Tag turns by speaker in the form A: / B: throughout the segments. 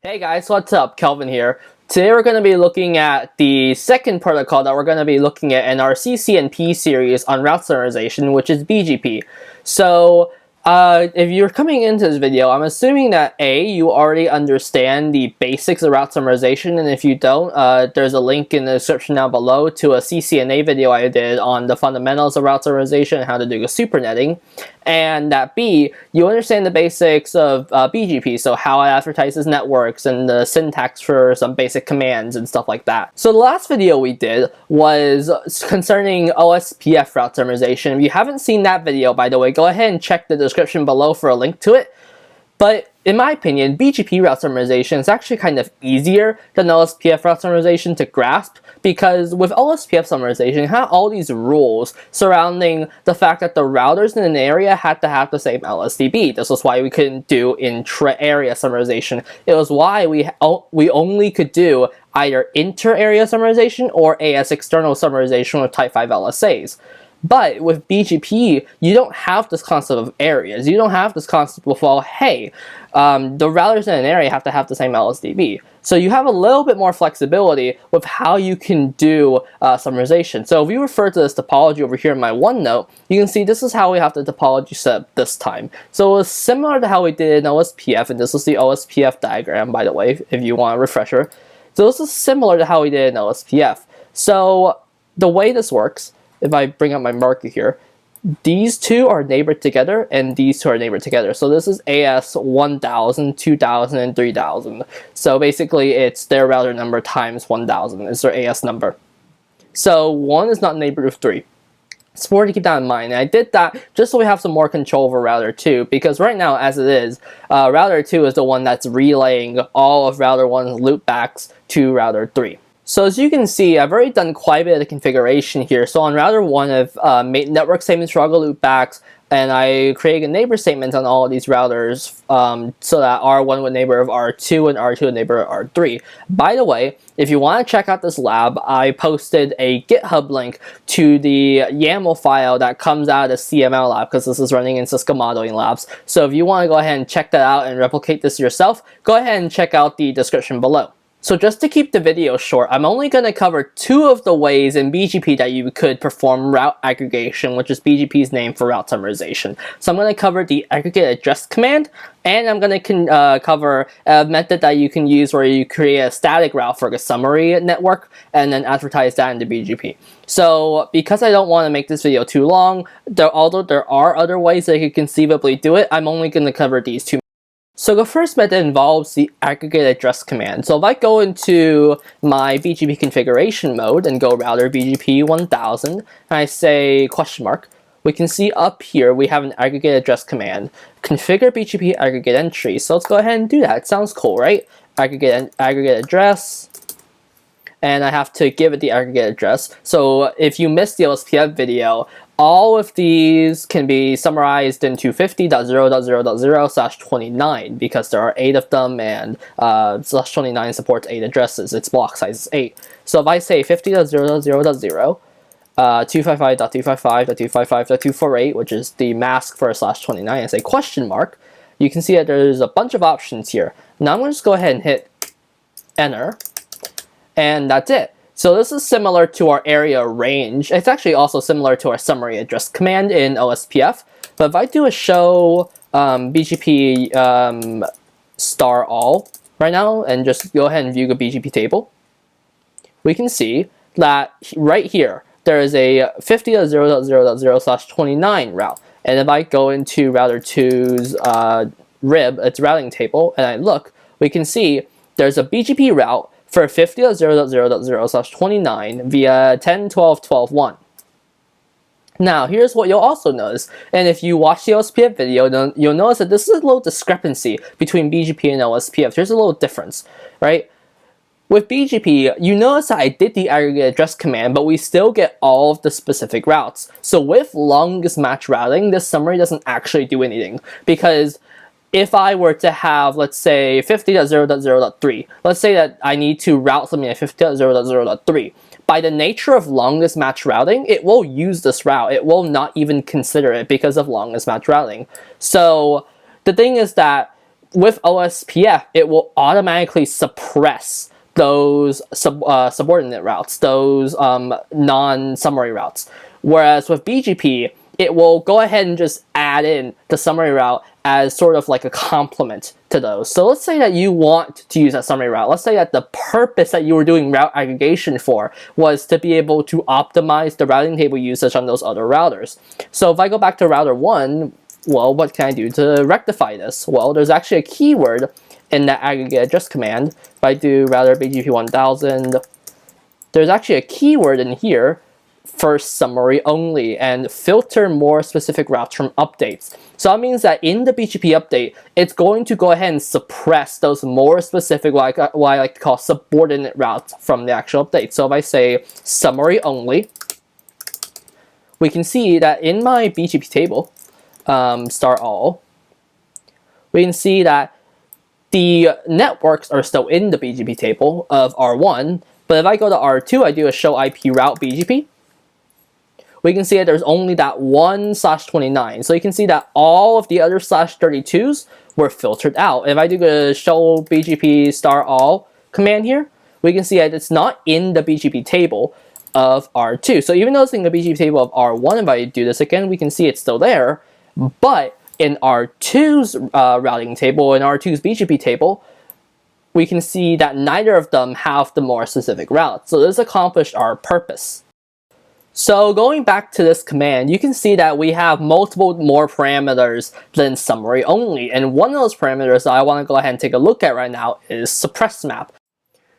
A: Hey guys, what's up? Kelvin here. Today we're going to be looking at the second protocol that we're going to be looking at in our CCNP series on route summarization, which is BGP. So, if you're coming into this video, I'm assuming that A, you already understand the basics of route summarization, and if you don't, there's a link in the description down below to a CCNA video I did on the fundamentals of route summarization and how to do a supernetting. And that B, you understand the basics of BGP, so how it advertises networks and the syntax for some basic commands and stuff like that. So the last video we did was concerning Ospf route summarization. If you haven't seen that video, by the way, go ahead and check the description below for a link to it. But in my opinion, BGP route summarization is actually kind of easier than Ospf route summarization to grasp, because with Ospf summarization, you have all these rules surrounding the fact that the routers in an area had to have the same LSDB. This was why we couldn't do intra-area summarization. It was why we only could do either inter-area summarization or AS external summarization with Type 5 LSAs. But with BGP, you don't have this concept of areas. You don't have this concept of, well, hey, the routers in an area have to have the same LSDB. So you have a little bit more flexibility with how you can do summarization. So if we refer to this topology over here in my OneNote, you can see this is how we have the topology set up this time. So it was similar to how we did in Ospf, and this was the Ospf diagram, by the way, if you want a refresher. So this is similar to how we did in Ospf. So the way this works, if I bring up my marker here, these two are neighbored together and these two are neighbored together. So this is AS 1000, 2000, and 3000. So basically it's their router number times 1000 is their AS number. So 1 is not neighbored with 3. It's important to keep that in mind. And I did that just so we have some more control over router 2, because right now, as it is, router 2 is the one that's relaying all of router 1's loopbacks to router 3. So as you can see, I've already done quite a bit of the configuration here. So on router 1, I've made network statements for all the loopbacks, and I created a neighbor statement on all of these routers so that R1 would neighbor of R2 and R2 would neighbor of R3. By the way, if you want to check out this lab, I posted a GitHub link to the YAML file that comes out of the CML lab, because this is running in Cisco Modeling Labs. So if you want to go ahead and check that out and replicate this yourself, go ahead and check out the description below. So just to keep the video short, I'm only going to cover 2 of the ways in BGP that you could perform route aggregation, which is BGP's name for route summarization. So I'm going to cover the aggregate-address command, and I'm going to cover a method that you can use where you create a static route for a summary network and then advertise that into BGP. So because I don't want to make this video too long, although there are other ways that you could conceivably do it, I'm only going to cover these 2. So the first method involves the aggregate-address command. So if I go into my BGP configuration mode and go router BGP 1000, and I say question mark, we can see up here we have an aggregate-address command. Configure BGP aggregate entry. So let's go ahead and do that. It sounds cool, right? Aggregate-address. And I have to give it the aggregate address. So if you missed the Ospf video, all of these can be summarized into 50.0.0.0/29 because there are 8 of them, and /29 supports 8 addresses. Its block size is 8. So if I say 50.0.0.0, 255.255.255.248, which is the mask for /29, I say question mark, you can see that there's a bunch of options here. Now I'm going to just go ahead and hit enter. And that's it. So this is similar to our area range. It's actually also similar to our summary address command in Ospf. But if I do a show BGP star all right now and just go ahead and view the BGP table, we can see that right here there is a 50.0.0.0/29 route. And if I go into router 2's rib, its routing table, and I look, we can see there's a BGP route for 50.0.0.0/29 via 10.12.12.1. Now, here's what you'll also notice, and if you watch the Ospf video, you'll notice that this is a little discrepancy between BGP and Ospf. There's a little difference, right? With BGP, you notice that I did the aggregate address command, but we still get all of the specific routes. So with longest match routing, this summary doesn't actually do anything, because if I were to have, let's say, 50.0.0.3, let's say that I need to route something at 50.0.0.3, by the nature of longest match routing, it will use this route. It will not even consider it because of longest match routing. So the thing is that with OSPF, it will automatically suppress those subordinate routes, those non-summary routes. Whereas with BGP, it will go ahead and just add in the summary route as sort of like a complement to those. So let's say that you want to use that summary route. Let's say that the purpose that you were doing route aggregation for was to be able to optimize the routing table usage on those other routers. So if I go back to router 1, well, what can I do to rectify this? Well, there's actually a keyword in that aggregate-address command. If I do router BGP 1000, there's actually a keyword in here for summary only and filter more specific routes from updates. So that means that in the BGP update, it's going to go ahead and suppress those more specific, what I like to call subordinate routes from the actual update. So if I say summary only, we can see that in my BGP table, star all, we can see that the networks are still in the BGP table of R1, but if I go to R2, I do a show IP route BGP, we can see that there's only that one /29. So you can see that all of the other /32s were filtered out. If I do the show BGP star all command here, we can see that it's not in the BGP table of R2. So even though it's in the BGP table of R1, if I do this again, we can see it's still there. But in R2's routing table, in R2's BGP table, we can see that neither of them have the more specific route. So this accomplished our purpose. So going back to this command, you can see that we have multiple more parameters than summary only. And one of those parameters that I want to go ahead and take a look at right now is suppress map.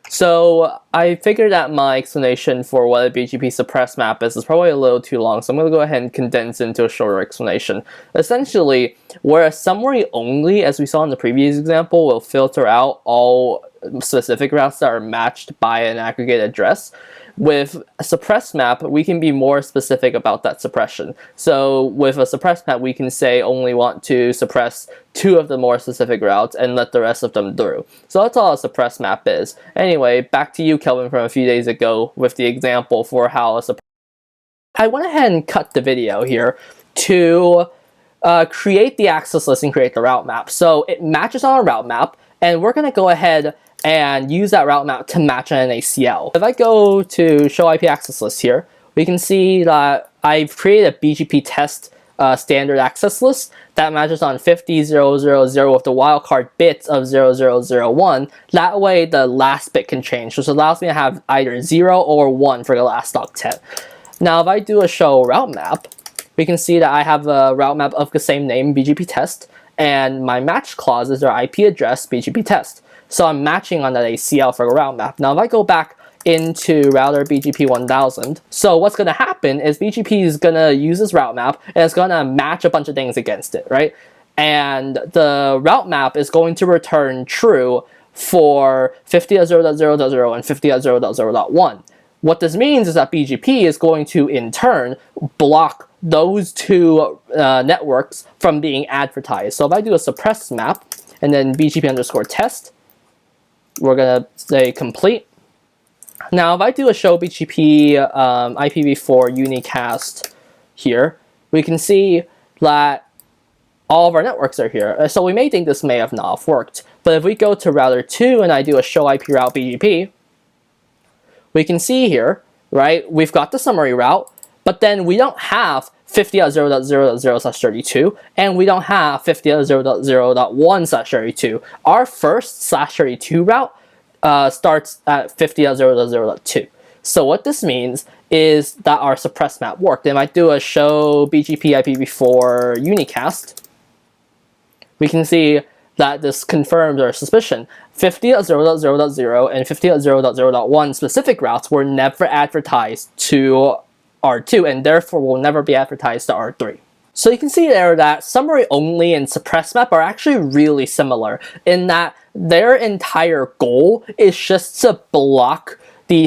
A: So I figured that my explanation for what a BGP suppress map is probably a little too long, so I'm going to go ahead and condense into a shorter explanation. Essentially, whereas summary only, as we saw in the previous example, will filter out all specific routes that are matched by an aggregate address, with a suppress map, we can be more specific about that suppression. So with a suppress map, we can say only want to suppress 2 of the more specific routes and let the rest of them through. So that's all a suppress map is. Anyway, back to you, Kelvin, from a few days ago with the example for how a suppress. I went ahead and cut the video here to create the access list and create the route map. So it matches on a route map, and we're going to go ahead and use that route map to match an ACL. If I go to show IP access list here, we can see that I've created a BGP test standard access list that matches on 50,000 with the wildcard bits of 0001. That way the last bit can change, which allows me to have either 0 or 1 for the last octet. Now if I do a show route map, we can see that I have a route map of the same name, BGP test, and my match clauses are IP address BGP test. So I'm matching on that ACL for a route map. Now if I go back into router BGP 1000, so what's going to happen is BGP is going to use this route map and it's going to match a bunch of things against it, right? And the route map is going to return true for 50.0.0.0 and 50.0.0.1. What this means is that BGP is going to, in turn, block those 2 networks from being advertised. So if I do a suppress map and then BGP underscore test, we're going to say complete. Now if I do a show BGP IPv4 unicast here, we can see that all of our networks are here. So we may think this may have not worked. But if we go to router 2 and I do a show IP route BGP, we can see here, right, we've got the summary route, but then we don't have 50.0.0.0/32, and we don't have 50.0.0.1/32. Our first /32 route starts at 50.0.0.2. So what this means is that our suppress map worked. And if I do a show BGP IPv4 unicast, we can see that this confirms our suspicion. 50.0.0.0 and 50.0.0.1 specific routes were never advertised to R2 and therefore will never be advertised to R3. So you can see there that summary only and suppress map are actually really similar in that their entire goal is just to block the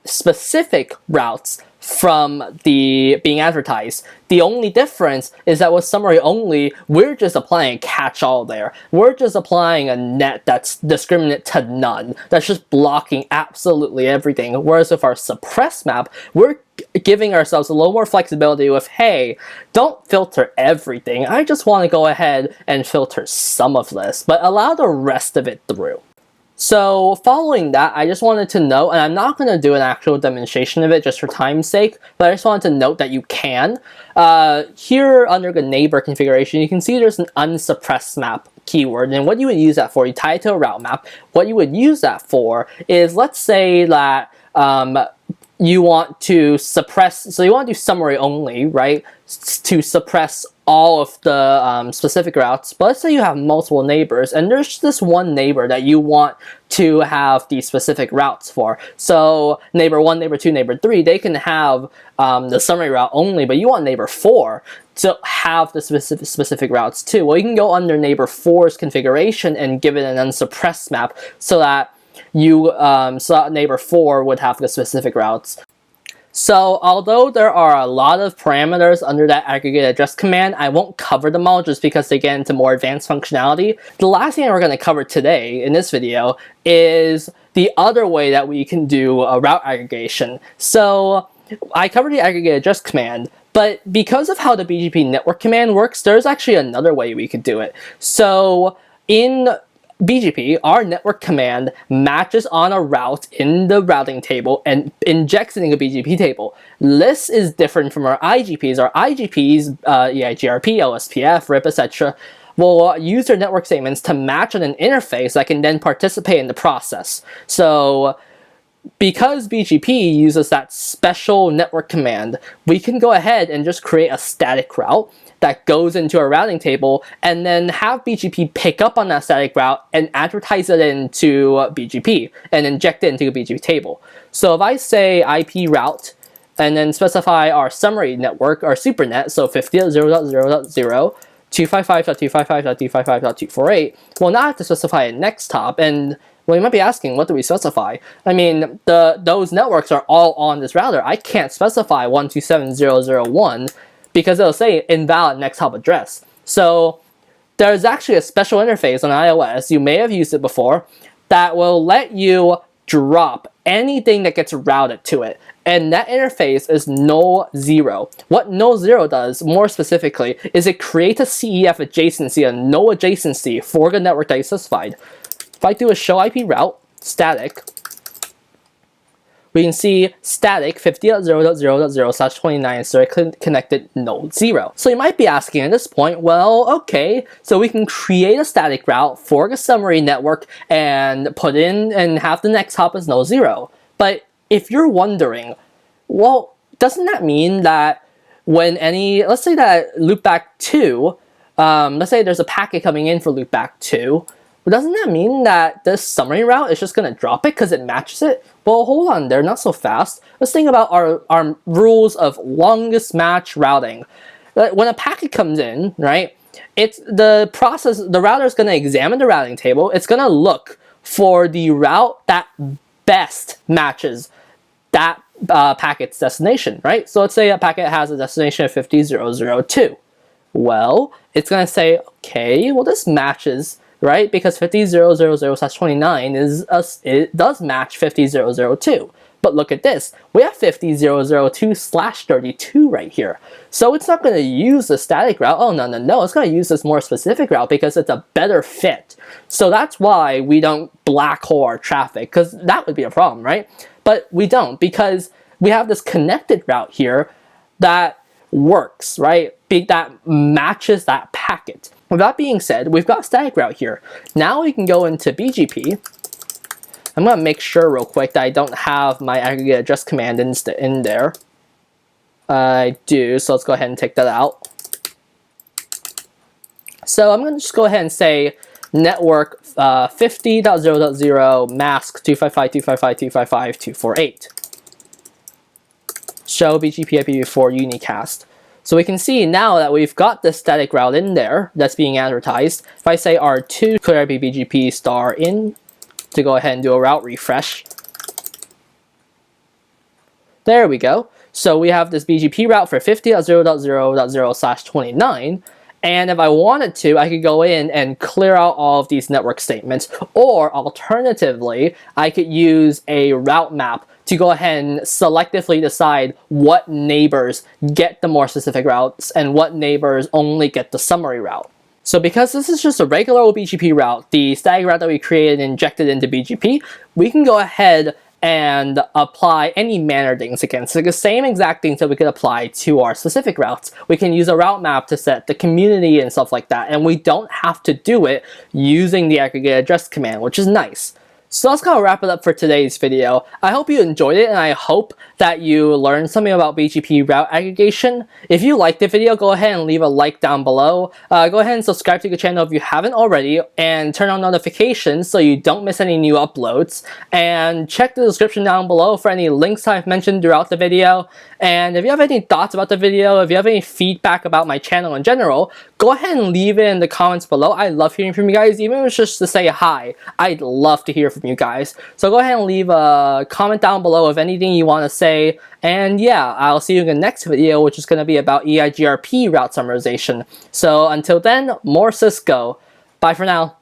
A: specific routes from the being advertised. The only difference is that with summary only, we're just applying a catch-all there. We're just applying a net that's discriminate to none. That's just blocking absolutely everything. Whereas with our suppress map, we're giving ourselves a little more flexibility with, hey, don't filter everything. I just want to go ahead and filter some of this, but allow the rest of it through. So following that, I just wanted to note, and I'm not going to do an actual demonstration of it just for time's sake, but I just wanted to note that you can. Here under the neighbor configuration, you can see there's an unsuppressed map keyword, and what you would use that for, you tie it to a route map. What you would use that for is, let's say that you want to suppress, so you want to do summary only, right, to suppress all of the specific routes. But let's say you have multiple neighbors, and there's this one neighbor that you want to have the specific routes for. So neighbor 1, neighbor 2, neighbor 3, they can have the summary route only, but you want neighbor 4 to have the specific routes too. Well, you can go under neighbor 4's configuration and give it an unsuppressed map so that neighbor 4 would have the specific routes. So although there are a lot of parameters under that aggregate-address command, I won't cover them all just because they get into more advanced functionality. The last thing we're going to cover today in this video is the other way that we can do a route aggregation. So I covered the aggregate-address command, but because of how the BGP network command works, there's actually another way we could do it. So in BGP, our network command matches on a route in the routing table and injects it in a BGP table. This is different from our IGPs. Our IGPs, EIGRP, Ospf, RIP, etc., will use their network segments to match on an interface that can then participate in the process. So because BGP uses that special network command, we can go ahead and just create a static route that goes into a routing table and then have BGP pick up on that static route and advertise it into BGP and inject it into a BGP table. So if I say IP route and then specify our summary network, our supernet, so 50.0.0.0, 255.255.255.248, well, now I have to specify a next hop, and well, you might be asking, what do we specify? I mean, those networks are all on this router. I can't specify 127.0.0.1 because it'll say invalid next hop address. So there's actually a special interface on iOS, you may have used it before, that will let you drop anything that gets routed to it. And that interface is null 0. What null 0 does, more specifically, is it creates a CEF adjacency, a null adjacency for the network that you specified. If I do a show IP route, static, we can see static 50.0.0.0/29 is directly connected null 0. So you might be asking at this point, well, okay, so we can create a static route for the summary network and put in and have the next hop as null 0. But if you're wondering, well, doesn't that mean that when let's say that loopback 2, let's say there's a packet coming in for loopback 2, but doesn't that mean that this summary route is just going to drop it because it matches it? Well, hold on there, not so fast. Let's think about our rules of longest match routing. When a packet comes in, right, the router is going to examine the routing table. It's going to look for the route that best matches that packet's destination, right? So let's say a packet has a destination of 50.0.0.2. Well, it's going to say, okay, well, this matches, right? Because 50.0.0.0/29 it does match 50.0.0.2. But look at this, we have 50.0.0.2/32 right here. So it's not going to use the static route. Oh, no, it's going to use this more specific route because it's a better fit. So that's why we don't black hole our traffic, because that would be a problem, right? But we don't, because we have this connected route here that works, right? That matches that packet. With that being said, we've got a static route here. Now we can go into BGP. I'm going to make sure real quick that I don't have my aggregate address command in there. I do, so let's go ahead and take that out. So I'm going to just go ahead and say network 50.0.0 mask 255.255.255.248. Show BGP IPv4 unicast. So we can see now that we've got the static route in there that's being advertised. If I say R2 clear IP BGP star in to go ahead and do a route refresh. There we go. So we have this BGP route for 50.0.0.0/29. And if I wanted to, I could go in and clear out all of these network statements. Or alternatively, I could use a route map to go ahead and selectively decide what neighbors get the more specific routes and what neighbors only get the summary route. So because this is just a regular old BGP route, the static route that we created and injected into BGP, we can go ahead and apply any manner things against it. The same exact things that we could apply to our specific routes. We can use a route map to set the community and stuff like that, and we don't have to do it using the aggregate-address command, which is nice. So that's kind of wrap it up for today's video. I hope you enjoyed it, and I hope that you learned something about BGP route aggregation. If you liked the video, go ahead and leave a like down below. Go ahead and subscribe to the channel if you haven't already, and turn on notifications so you don't miss any new uploads. And check the description down below for any links I've mentioned throughout the video. And if you have any thoughts about the video, if you have any feedback about my channel in general, go ahead and leave it in the comments below. I love hearing from you guys, even if it's just to say hi. I'd love to hear from you guys. So go ahead and leave a comment down below of anything you want to say. And yeah, I'll see you in the next video, which is going to be about EIGRP route summarization. So until then, more Cisco. Bye for now.